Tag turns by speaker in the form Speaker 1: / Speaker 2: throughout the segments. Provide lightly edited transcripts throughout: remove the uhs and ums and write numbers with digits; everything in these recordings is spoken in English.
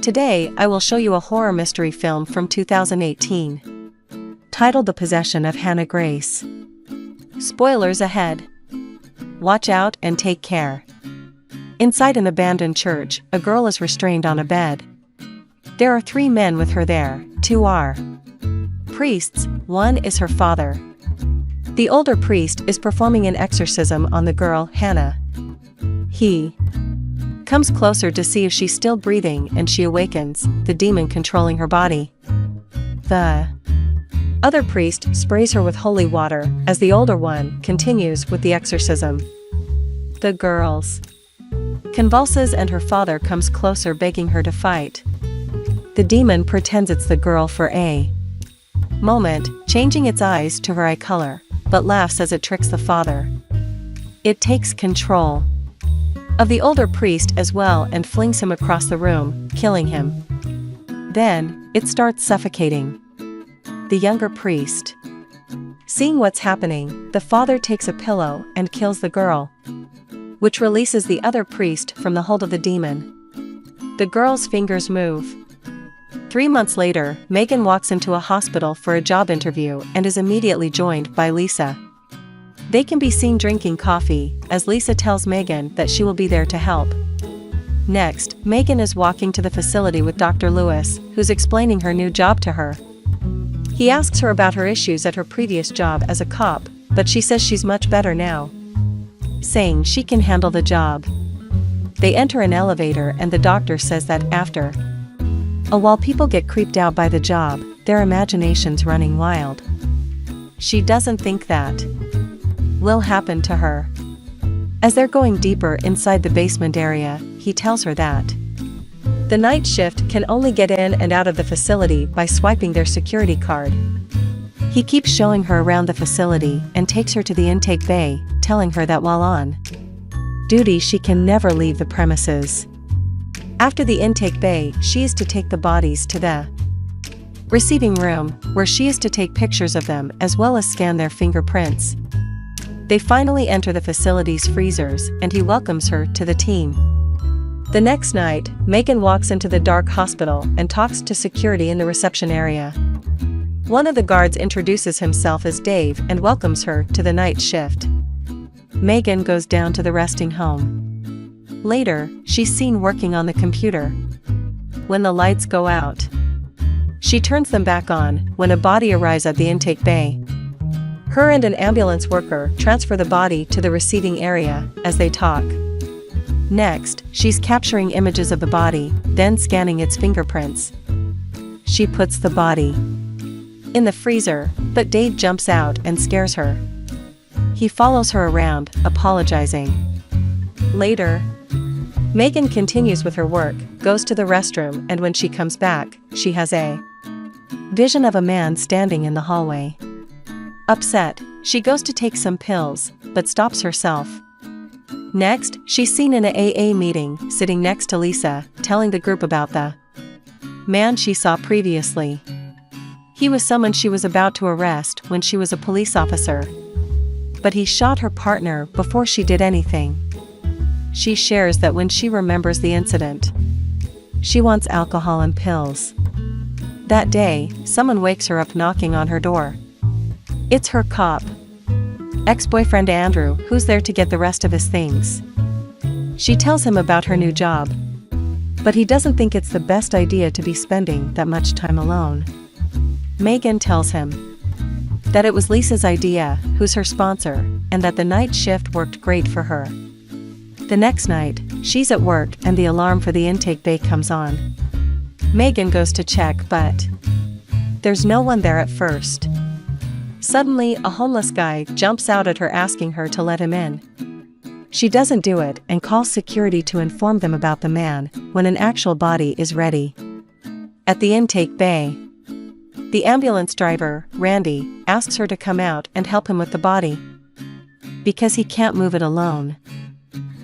Speaker 1: Today, I will show you a horror mystery film from 2018. Titled The Possession of Hannah Grace. Spoilers ahead. Watch out and take care. Inside an abandoned church, a girl is restrained on a bed. There are 3 men with her there, 2 are priests, 1 is her father. The older priest is performing an exorcism on the girl, Hannah. He comes closer to see if she's still breathing and she awakens, the demon controlling her body. The other priest sprays her with holy water as the older one continues with the exorcism. The girl's convulses and her father comes closer begging her to fight. The demon pretends it's the girl for a moment, changing its eyes to her eye color, but laughs as it tricks the father. It takes control of the older priest as well and flings him across the room, killing him. Then, it starts suffocating the younger priest. Seeing what's happening, the father takes a pillow and kills the girl, which releases the other priest from the hold of the demon. The girl's fingers move. 3 months later, Megan walks into a hospital for a job interview and is immediately joined by Lisa. They can be seen drinking coffee, as Lisa tells Megan that she will be there to help. Next, Megan is walking to the facility with Dr. Lewis, who's explaining her new job to her. He asks her about her issues at her previous job as a cop, but she says she's much better now, saying she can handle the job. They enter an elevator and the doctor says that after a while people get creeped out by the job, their imaginations running wild. She doesn't think that will happen to her. As they're going deeper inside the basement area, he tells her that the night shift can only get in and out of the facility by swiping their security card. He keeps showing her around the facility and takes her to the intake bay, telling her that while on duty she can never leave the premises. After the intake bay, she is to take the bodies to the receiving room, where she is to take pictures of them as well as scan their fingerprints. They finally enter the facility's freezers and he welcomes her to the team. The next night, Megan walks into the dark hospital and talks to security in the reception area. One of the guards introduces himself as Dave and welcomes her to the night shift. Megan goes down to the resting home. Later, she's seen working on the computer. When the lights go out, she turns them back on when a body arrives at the intake bay. Her and an ambulance worker transfer the body to the receiving area as they talk. Next, she's capturing images of the body, then scanning its fingerprints. She puts the body in the freezer, but Dave jumps out and scares her. He follows her around, apologizing. Later, Megan continues with her work, goes to the restroom, and when she comes back, she has a vision of a man standing in the hallway. Upset, she goes to take some pills, but stops herself. Next, she's seen in an AA meeting, sitting next to Lisa, telling the group about the man she saw previously. He was someone she was about to arrest when she was a police officer, but he shot her partner before she did anything. She shares that when she remembers the incident, she wants alcohol and pills. That day, someone wakes her up knocking on her door. It's her cop ex-boyfriend Andrew, who's there to get the rest of his things. She tells him about her new job, but he doesn't think it's the best idea to be spending that much time alone. Megan tells him that it was Lisa's idea, who's her sponsor, and that the night shift worked great for her. The next night, she's at work and the alarm for the intake bay comes on. Megan goes to check, but there's no one there at first. Suddenly, a homeless guy jumps out at her asking her to let him in. She doesn't do it and calls security to inform them about the man when an actual body is ready. At the intake bay, the ambulance driver, Randy, asks her to come out and help him with the body, because he can't move it alone.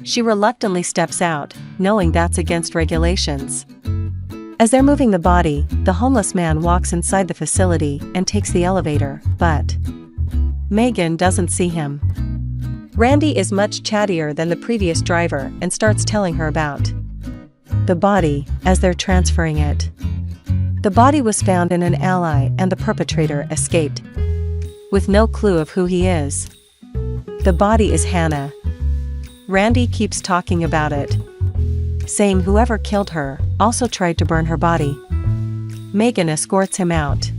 Speaker 1: She reluctantly steps out, knowing that's against regulations. As they're moving the body, the homeless man walks inside the facility and takes the elevator, but Megan doesn't see him. Randy is much chattier than the previous driver and starts telling her about the body, as they're transferring it. The body was found in an alley and the perpetrator escaped. With no clue of who he is. The body is Hanna. Randy keeps talking about it, saying whoever killed her also tried to burn her body. Megan escorts him out.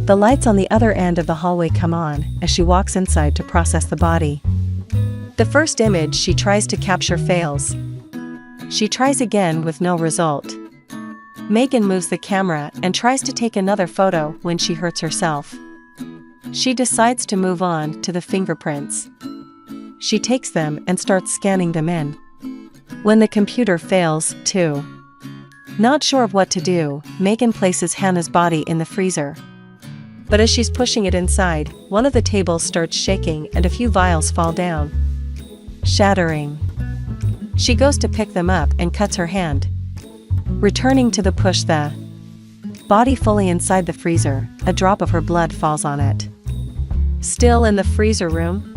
Speaker 1: The lights on the other end of the hallway come on as she walks inside to process the body. The first image she tries to capture fails. She tries again with no result. Megan moves the camera and tries to take another photo when she hurts herself. She decides to move on to the fingerprints. She takes them and starts scanning them in. When the computer fails, too. Not sure of what to do, Megan places Hanna's body in the freezer. But as she's pushing it inside, one of the tables starts shaking and a few vials fall down, shattering. She goes to pick them up and cuts her hand. Returning to push the body fully inside the freezer, a drop of her blood falls on it. Still in the freezer room?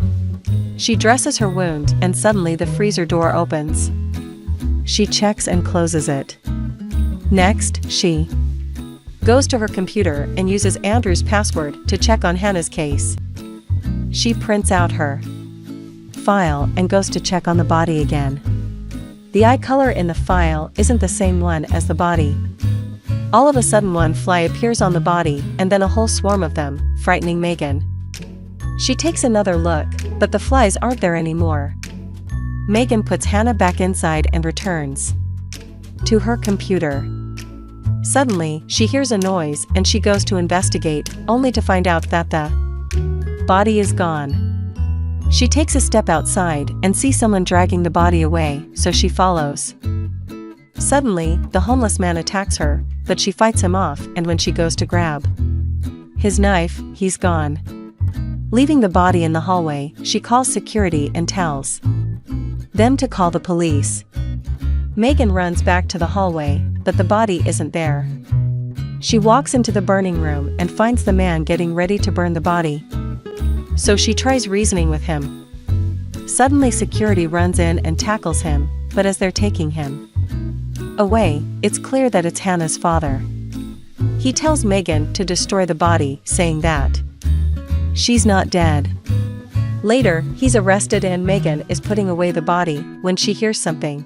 Speaker 1: She dresses her wound and suddenly the freezer door opens. She checks and closes it. Next, she goes to her computer and uses Andrew's password to check on Hanna's case. She prints out her file and goes to check on the body again. The eye color in the file isn't the same one as the body. All of a sudden one fly appears on the body and then a whole swarm of them, frightening Megan. She takes another look, but the flies aren't there anymore. Megan puts Hanna back inside and returns to her computer. Suddenly, she hears a noise and she goes to investigate, only to find out that the body is gone. She takes a step outside and sees someone dragging the body away, so she follows. Suddenly, the homeless man attacks her, but she fights him off, and when she goes to grab his knife, he's gone. Leaving the body in the hallway, she calls security and tells them to call the police. Megan runs back to the hallway, but the body isn't there. She walks into the burning room and finds the man getting ready to burn the body. So she tries reasoning with him. Suddenly security runs in and tackles him, but as they're taking him away, it's clear that it's Hanna's father. He tells Megan to destroy the body, saying that she's not dead. Later, he's arrested and Megan is putting away the body when she hears something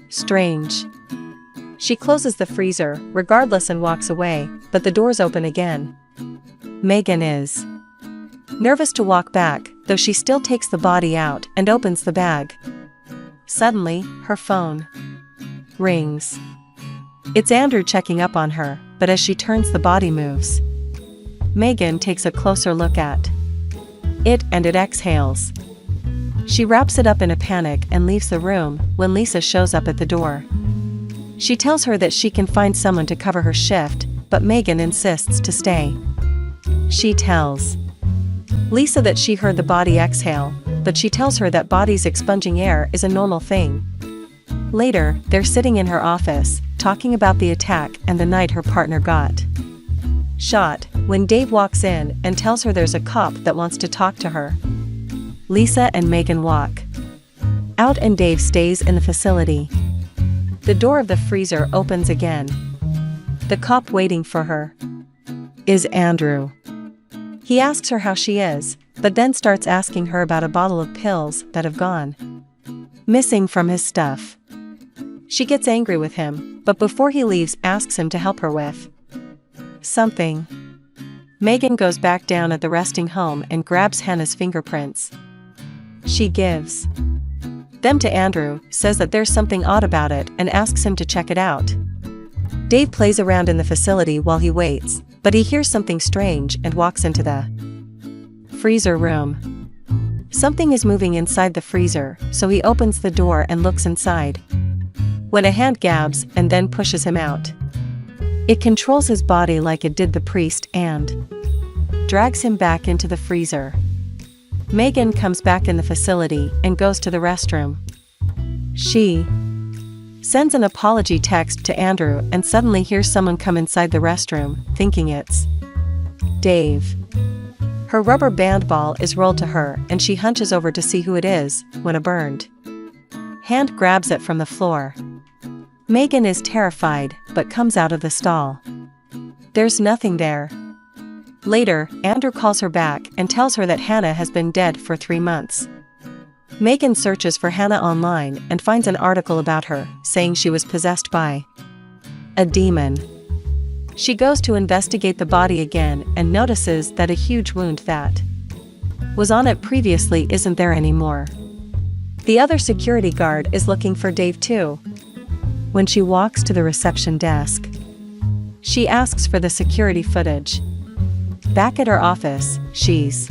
Speaker 1: strange. She closes the freezer, regardless, and walks away, but the doors open again. Megan is nervous to walk back, though she still takes the body out and opens the bag. Suddenly, her phone rings. It's Andrew checking up on her, but as she turns, the body moves. Megan takes a closer look at it and it exhales. She wraps it up in a panic and leaves the room when Lisa shows up at the door. She tells her that she can find someone to cover her shift, but Megan insists to stay. She tells Lisa that she heard the body exhale, but she tells her that bodies expunging air is a normal thing. Later, they're sitting in her office, talking about the attack and the night her partner got shot, when Dave walks in and tells her there's a cop that wants to talk to her. Lisa and Megan walk out and Dave stays in the facility. The door of the freezer opens again. The cop waiting for her is Andrew. He asks her how she is, but then starts asking her about a bottle of pills that have gone missing from his stuff. She gets angry with him, but before he leaves asks him to help her with something. Megan goes back down at the resting home and grabs Hanna's fingerprints. She gives them to Andrew, says that there's something odd about it and asks him to check it out. Dave plays around in the facility while he waits, but he hears something strange and walks into the freezer room. Something is moving inside the freezer, so he opens the door and looks inside. When a hand grabs and then pushes him out. It controls his body like it did the priest and drags him back into the freezer. Megan comes back in the facility and goes to the restroom. She sends an apology text to Andrew and suddenly hears someone come inside the restroom, thinking it's Dave. Her rubber band ball is rolled to her and she hunches over to see who it is, when a burned hand grabs it from the floor. Megan is terrified, but comes out of the stall. There's nothing there. Later, Andrew calls her back and tells her that Hanna has been dead for 3 months. Megan searches for Hanna online and finds an article about her, saying she was possessed by a demon. She goes to investigate the body again and notices that a huge wound that was on it previously isn't there anymore. The other security guard is looking for Dave too. When she walks to the reception desk, she asks for the security footage. Back at her office, she's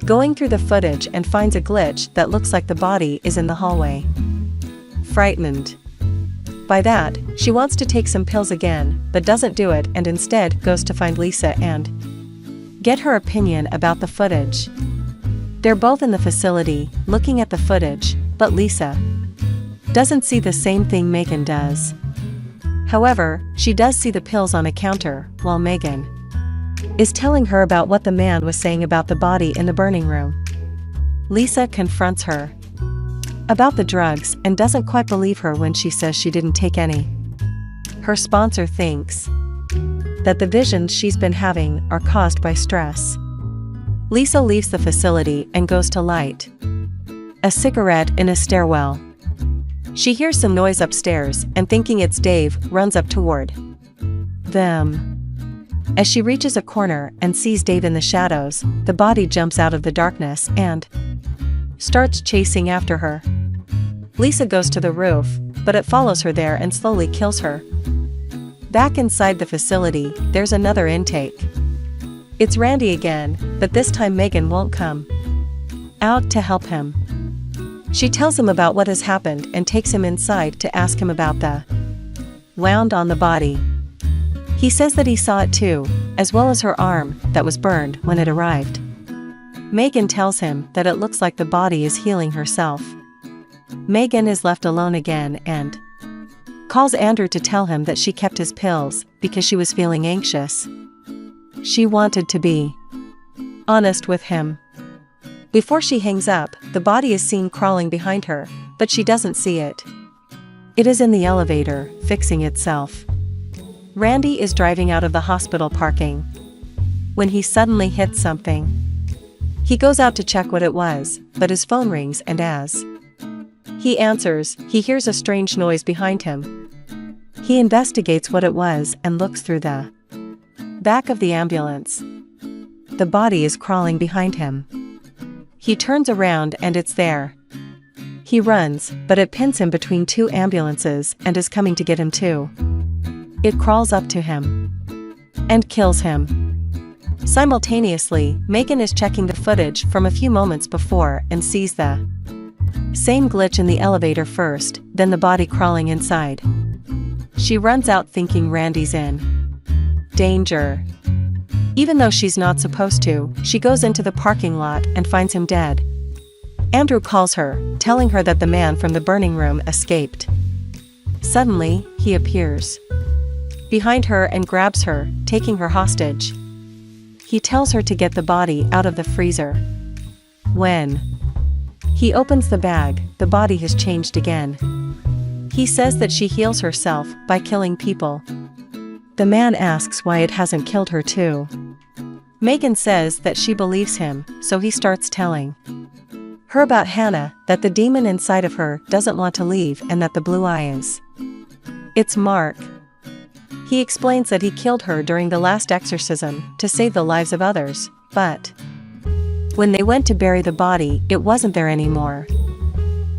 Speaker 1: going through the footage and finds a glitch that looks like the body is in the hallway. Frightened by that, she wants to take some pills again, but doesn't do it and instead goes to find Lisa and get her opinion about the footage. They're both in the facility, looking at the footage, but Lisa doesn't see the same thing Megan does. However, she does see the pills on a counter, while Megan is telling her about what the man was saying about the body in the burning room. Lisa confronts her about the drugs and doesn't quite believe her when she says she didn't take any. Her sponsor thinks that the visions she's been having are caused by stress. Lisa leaves the facility and goes to light a cigarette in a stairwell. She hears some noise upstairs and, thinking it's Dave, runs up toward them. As she reaches a corner and sees Dave in the shadows, the body jumps out of the darkness and starts chasing after her. Lisa goes to the roof, but it follows her there and slowly kills her. Back inside the facility, there's another intake. It's Randy again, but this time Megan won't come out to help him. She tells him about what has happened and takes him inside to ask him about the wound on the body. He says that he saw it too, as well as her arm that was burned when it arrived. Megan tells him that it looks like the body is healing herself. Megan is left alone again and calls Andrew to tell him that she kept his pills because she was feeling anxious. She wanted to be honest with him. Before she hangs up, the body is seen crawling behind her, but she doesn't see it. It is in the elevator, fixing itself. Randy is driving out of the hospital parking when he suddenly hits something. He goes out to check what it was, but his phone rings and as he answers, he hears a strange noise behind him. He investigates what it was and looks through the back of the ambulance. The body is crawling behind him. He turns around and it's there. He runs, but it pins him between 2 ambulances and is coming to get him too. It crawls up to him and kills him. Simultaneously, Megan is checking the footage from a few moments before and sees the same glitch in the elevator first, then the body crawling inside. She runs out thinking Randy's in danger. Even though she's not supposed to, she goes into the parking lot and finds him dead. Andrew calls her, telling her that the man from the burning room escaped. Suddenly, he appears behind her and grabs her, taking her hostage. He tells her to get the body out of the freezer. When he opens the bag, the body has changed again. He says that she heals herself by killing people. The man asks why it hasn't killed her too. Megan says that she believes him, so he starts telling her about Hanna, that the demon inside of her doesn't want to leave and that the blue eye is it's Mark. He explains that he killed her during the last exorcism to save the lives of others, but when they went to bury the body, it wasn't there anymore.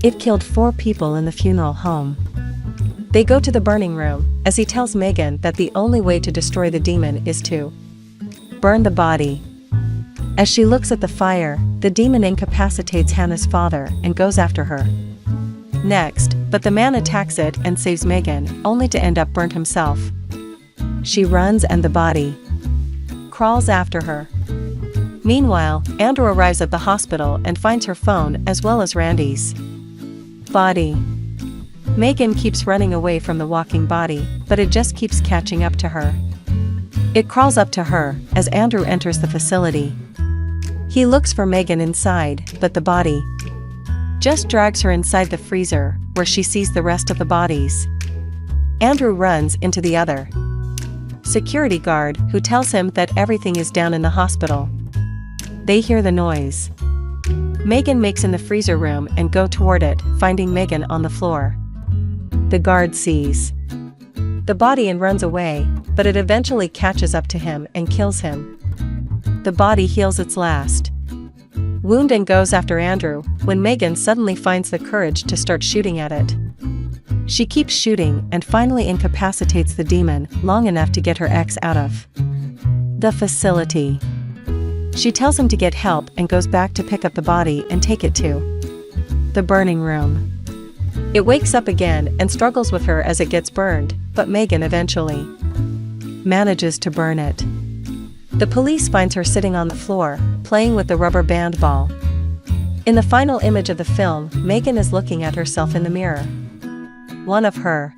Speaker 1: It killed 4 people in the funeral home. They go to the burning room, as he tells Megan that the only way to destroy the demon is to burn the body. As she looks at the fire, the demon incapacitates Hanna's father and goes after her next, but the man attacks it and saves Megan, only to end up burnt himself. She runs and the body crawls after her. Meanwhile, Andrew arrives at the hospital and finds her phone as well as Randy's body. Megan keeps running away from the walking body, but it just keeps catching up to her. It crawls up to her as Andrew enters the facility. He looks for Megan inside, but the body just drags her inside the freezer, where she sees the rest of the bodies. Andrew runs into the other security guard, who tells him that everything is down in the hospital. They hear the noise. Megan makes in the freezer room and go toward it, finding Megan on the floor. The guard sees the body and runs away, but it eventually catches up to him and kills him. The body heals its last wound and goes after Andrew, when Megan suddenly finds the courage to start shooting at it. She keeps shooting and finally incapacitates the demon long enough to get her ex out of the facility. She tells him to get help and goes back to pick up the body and take it to the burning room. It wakes up again and struggles with her as it gets burned, but Megan eventually manages to burn it. The police finds her sitting on the floor, playing with the rubber band ball. In the final image of the film, Megan is looking at herself in the mirror. One of her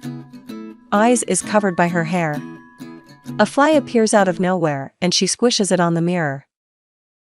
Speaker 1: eyes is covered by her hair. A fly appears out of nowhere and she squishes it on the mirror.